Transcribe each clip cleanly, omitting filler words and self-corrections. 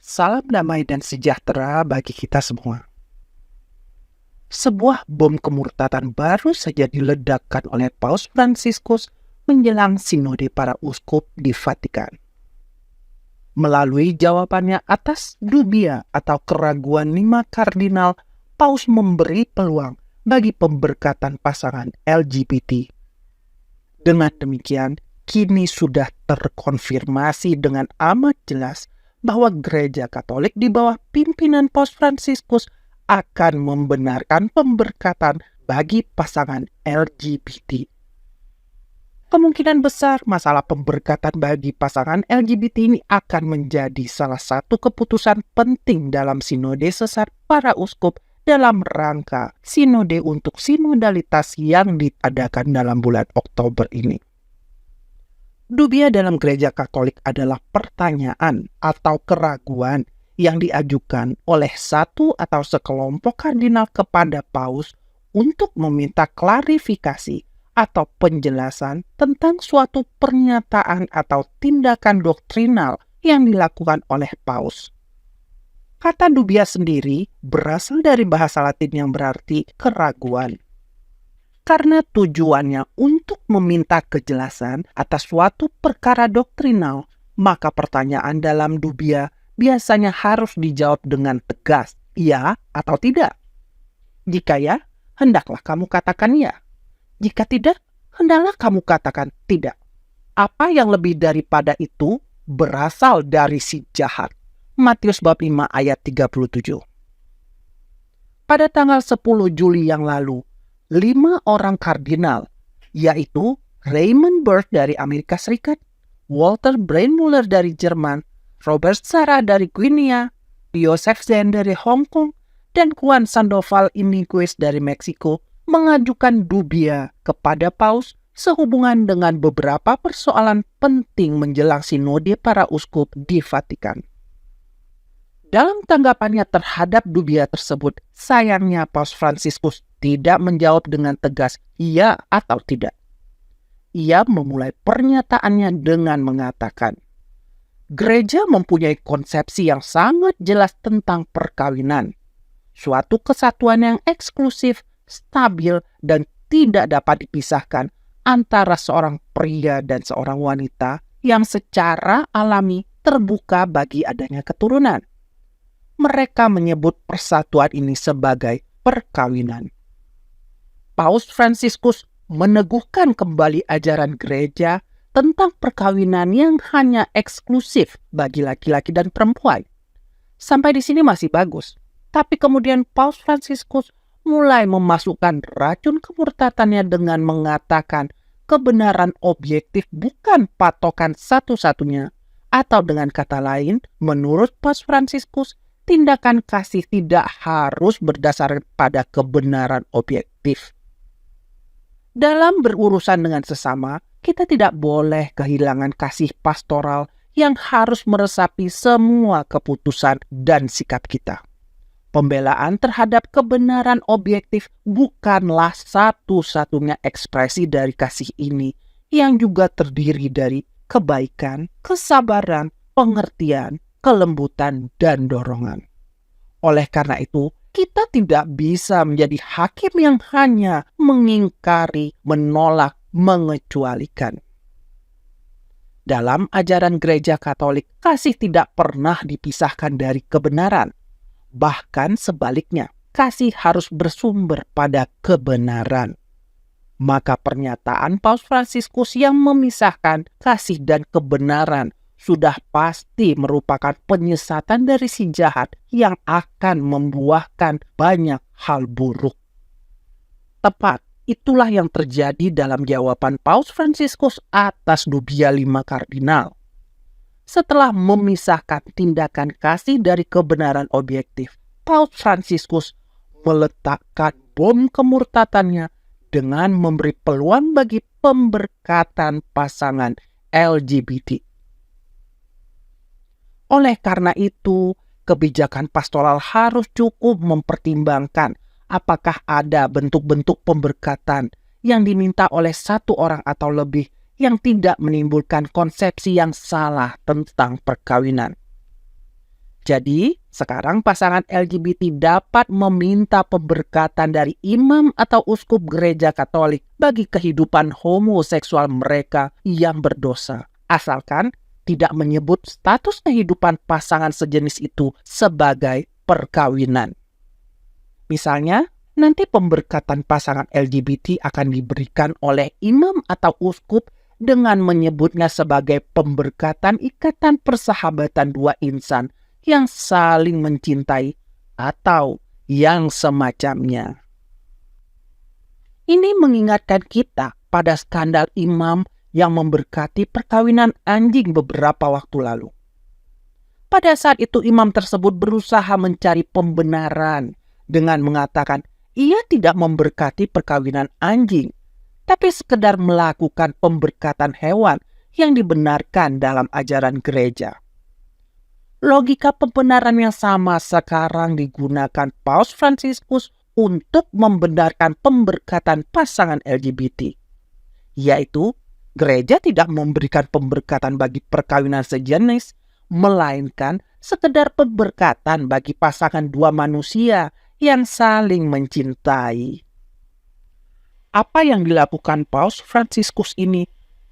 Salam damai dan sejahtera bagi kita semua. Sebuah bom kemurtatan baru saja diledakkan oleh Paus Fransiskus menjelang sinode para uskup di Vatikan. Melalui jawabannya atas dubia atau keraguan 5 kardinal, Paus memberi peluang bagi pemberkatan pasangan LGBT. Dengan demikian, kini sudah terkonfirmasi dengan amat jelas bahwa Gereja Katolik di bawah pimpinan Paus Fransiskus akan membenarkan pemberkatan bagi pasangan LGBT. Kemungkinan besar masalah pemberkatan bagi pasangan LGBT ini akan menjadi salah satu keputusan penting dalam sinode sesar para uskup dalam rangka sinode untuk sinodalitas yang diadakan dalam bulan Oktober ini. Dubia dalam Gereja Katolik adalah pertanyaan atau keraguan yang diajukan oleh satu atau sekelompok kardinal kepada Paus untuk meminta klarifikasi atau penjelasan tentang suatu pernyataan atau tindakan doktrinal yang dilakukan oleh Paus. Kata dubia sendiri berasal dari bahasa Latin yang berarti keraguan. Karena tujuannya untuk meminta kejelasan atas suatu perkara doktrinal, maka pertanyaan dalam dubia biasanya harus dijawab dengan tegas, ya atau tidak. Jika ya, hendaklah kamu katakan ya. Jika tidak, hendaklah kamu katakan tidak. Apa yang lebih daripada itu berasal dari si jahat. Matius bab 5 ayat 37. Pada tanggal 10 Juli yang lalu, 5 orang kardinal, yaitu Raymond Burke dari Amerika Serikat, Walter Braunmüller dari Jerman, Robert Sarah dari Guinea, Joseph Zen dari Hong Kong, dan Juan Sandoval Iniguez dari Meksiko mengajukan dubia kepada Paus sehubungan dengan beberapa persoalan penting menjelang sinode para uskup di Vatikan. Dalam tanggapannya terhadap dubia tersebut, sayangnya Paus Fransiskus tidak menjawab dengan tegas iya atau tidak. Ia memulai pernyataannya dengan mengatakan, Gereja mempunyai konsepsi yang sangat jelas tentang perkawinan, suatu kesatuan yang eksklusif, stabil, dan tidak dapat dipisahkan antara seorang pria dan seorang wanita yang secara alami terbuka bagi adanya keturunan. Mereka menyebut persatuan ini sebagai perkawinan. Paus Fransiskus meneguhkan kembali ajaran gereja tentang perkawinan yang hanya eksklusif bagi laki-laki dan perempuan. Sampai di sini masih bagus. Tapi kemudian Paus Fransiskus mulai memasukkan racun kemurtatannya dengan mengatakan kebenaran objektif bukan patokan satu-satunya. Atau dengan kata lain, menurut Paus Fransiskus, tindakan kasih tidak harus berdasarkan pada kebenaran objektif. Dalam berurusan dengan sesama, kita tidak boleh kehilangan kasih pastoral yang harus meresapi semua keputusan dan sikap kita. Pembelaan terhadap kebenaran objektif bukanlah satu-satunya ekspresi dari kasih ini yang juga terdiri dari kebaikan, kesabaran, pengertian, kelembutan, dan dorongan. Oleh karena itu, kita tidak bisa menjadi hakim yang hanya mengingkari, menolak, mengecualikan. Dalam ajaran Gereja Katolik, kasih tidak pernah dipisahkan dari kebenaran. Bahkan sebaliknya, kasih harus bersumber pada kebenaran. Maka pernyataan Paus Fransiskus yang memisahkan kasih dan kebenaran sudah pasti merupakan penyesatan dari si jahat yang akan membuahkan banyak hal buruk. Tepat, itulah yang terjadi dalam jawaban Paus Fransiskus atas dubia 5 kardinal. Setelah memisahkan tindakan kasih dari kebenaran objektif, Paus Fransiskus meletakkan bom kemurtatannya dengan memberi peluang bagi pemberkatan pasangan LGBT. Oleh karena itu, kebijakan pastoral harus cukup mempertimbangkan apakah ada bentuk-bentuk pemberkatan yang diminta oleh satu orang atau lebih yang tidak menimbulkan konsepsi yang salah tentang perkawinan. Jadi, sekarang pasangan LGBT dapat meminta pemberkatan dari imam atau uskup gereja Katolik bagi kehidupan homoseksual mereka yang berdosa, asalkan tidak menyebut status kehidupan pasangan sejenis itu sebagai perkawinan. Misalnya, nanti pemberkatan pasangan LGBT akan diberikan oleh imam atau uskup dengan menyebutnya sebagai pemberkatan ikatan persahabatan dua insan yang saling mencintai atau yang semacamnya. Ini mengingatkan kita pada skandal imam yang memberkati perkawinan anjing beberapa waktu lalu. Pada saat itu imam tersebut berusaha mencari pembenaran dengan mengatakan ia tidak memberkati perkawinan anjing, tapi sekedar melakukan pemberkatan hewan yang dibenarkan dalam ajaran gereja. Logika pembenaran yang sama sekarang digunakan Paus Fransiskus untuk membenarkan pemberkatan pasangan LGBT, yaitu gereja tidak memberikan pemberkatan bagi perkawinan sejenis, melainkan sekedar pemberkatan bagi pasangan dua manusia yang saling mencintai. Apa yang dilakukan Paus Fransiskus ini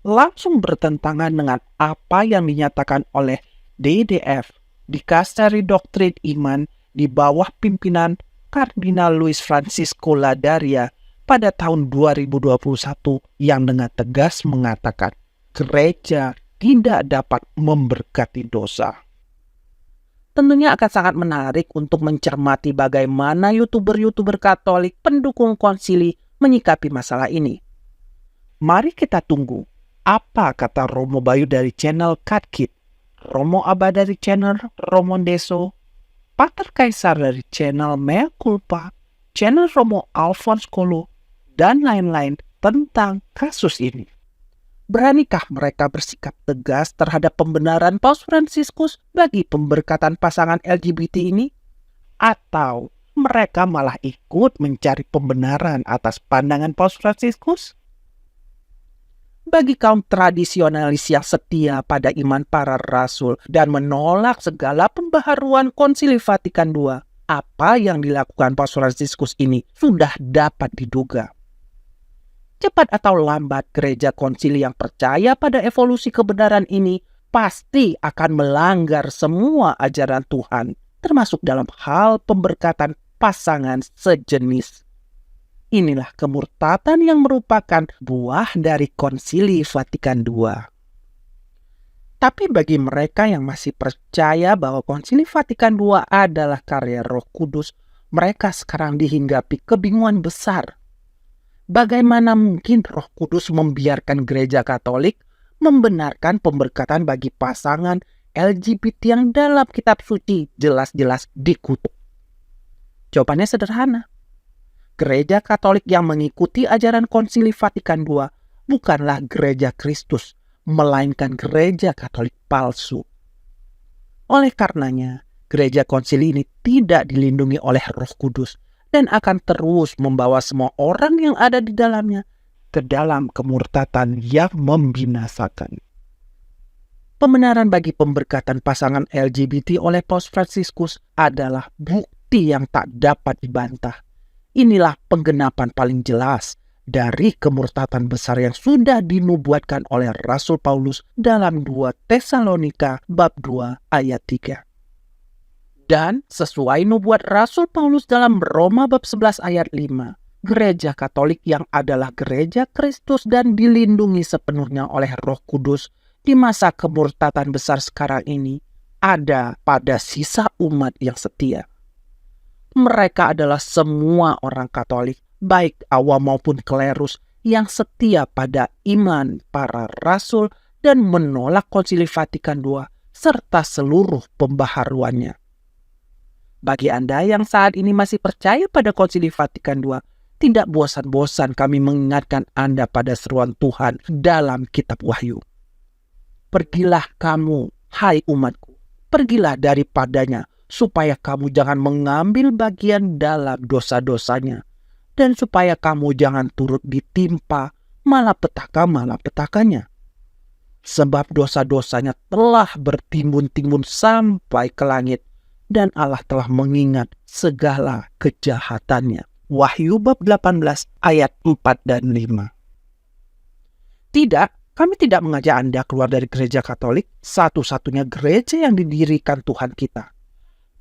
langsung bertentangan dengan apa yang dinyatakan oleh DDF, Dikasteri Doktrin Iman, di bawah pimpinan Kardinal Luis Francisco Ladaria pada tahun 2021 yang dengan tegas mengatakan gereja tidak dapat memberkati dosa. Tentunya akan sangat menarik untuk mencermati bagaimana YouTuber-YouTuber Katolik pendukung konsili menyikapi masalah ini. Mari kita tunggu apa kata Romo Bayu dari channel Katkit, Romo Abba dari channel Romondeso, Pater Kaisar dari channel Mea Culpa, channel Romo Alphonse Kolo, dan lain-lain tentang kasus ini. Beranikah mereka bersikap tegas terhadap pembenaran Paus Fransiskus bagi pemberkatan pasangan LGBT ini? Atau mereka malah ikut mencari pembenaran atas pandangan Paus Fransiskus? Bagi kaum tradisionalis yang setia pada iman para rasul dan menolak segala pembaharuan Konsili Vatikan II, apa yang dilakukan Paus Fransiskus ini sudah dapat diduga. Cepat atau lambat, gereja konsili yang percaya pada evolusi kebenaran ini pasti akan melanggar semua ajaran Tuhan, termasuk dalam hal pemberkatan pasangan sejenis. Inilah kemurtatan yang merupakan buah dari Konsili Vatikan II. Tapi bagi mereka yang masih percaya bahwa Konsili Vatikan II adalah karya Roh Kudus, mereka sekarang dihinggapi kebingungan besar. Bagaimana mungkin Roh Kudus membiarkan gereja Katolik membenarkan pemberkatan bagi pasangan LGBT yang dalam kitab suci jelas-jelas dikutuk? Jawabannya sederhana. Gereja Katolik yang mengikuti ajaran Konsili Vatikan II bukanlah gereja Kristus, melainkan gereja Katolik palsu. Oleh karenanya, gereja konsili ini tidak dilindungi oleh Roh Kudus dan akan terus membawa semua orang yang ada di dalamnya ke dalam kemurtatan yang membinasakan. Pembenaran bagi pemberkatan pasangan LGBT oleh Paus Fransiskus adalah bukti yang tak dapat dibantah. Inilah penggenapan paling jelas dari kemurtatan besar yang sudah dinubuatkan oleh Rasul Paulus dalam 2 Tesalonika bab 2 ayat 3. Dan sesuai nubuat Rasul Paulus dalam Roma bab 11 ayat 5, gereja Katolik yang adalah gereja Kristus dan dilindungi sepenuhnya oleh Roh Kudus di masa kemurtatan besar sekarang ini ada pada sisa umat yang setia. Mereka adalah semua orang Katolik, baik awam maupun klerus, yang setia pada iman para rasul dan menolak Konsili Vatikan II serta seluruh pembaharuannya. Bagi Anda yang saat ini masih percaya pada Konsili Vatikan II, tidak bosan-bosan kami mengingatkan Anda pada seruan Tuhan dalam kitab Wahyu. Pergilah kamu, hai umatku, pergilah daripadanya, supaya kamu jangan mengambil bagian dalam dosa-dosanya, dan supaya kamu jangan turut ditimpa malapetaka-malapetakanya. Sebab dosa-dosanya telah bertimbun-timbun sampai ke langit, dan Allah telah mengingat segala kejahatannya. Wahyu bab 18 ayat 4 dan 5. Tidak, kami tidak mengajak Anda keluar dari gereja Katolik, satu-satunya gereja yang didirikan Tuhan kita.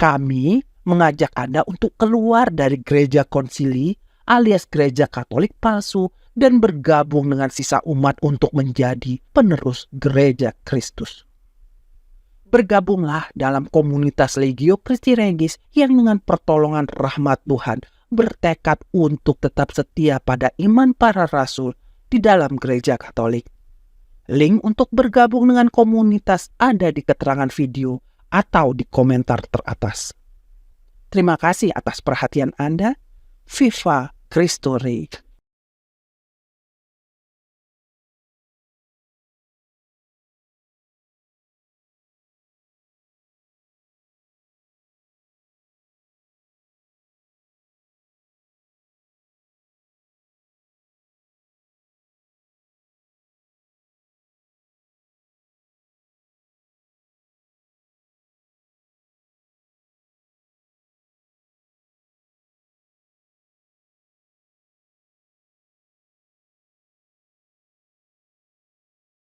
Kami mengajak Anda untuk keluar dari gereja konsili alias gereja Katolik palsu dan bergabung dengan sisa umat untuk menjadi penerus gereja Kristus. Bergabunglah dalam komunitas Legio Christi Regis yang dengan pertolongan rahmat Tuhan bertekad untuk tetap setia pada iman para rasul di dalam gereja Katolik. Link untuk bergabung dengan komunitas ada di keterangan video atau di komentar teratas. Terima kasih atas perhatian Anda. Viva Cristo Rey.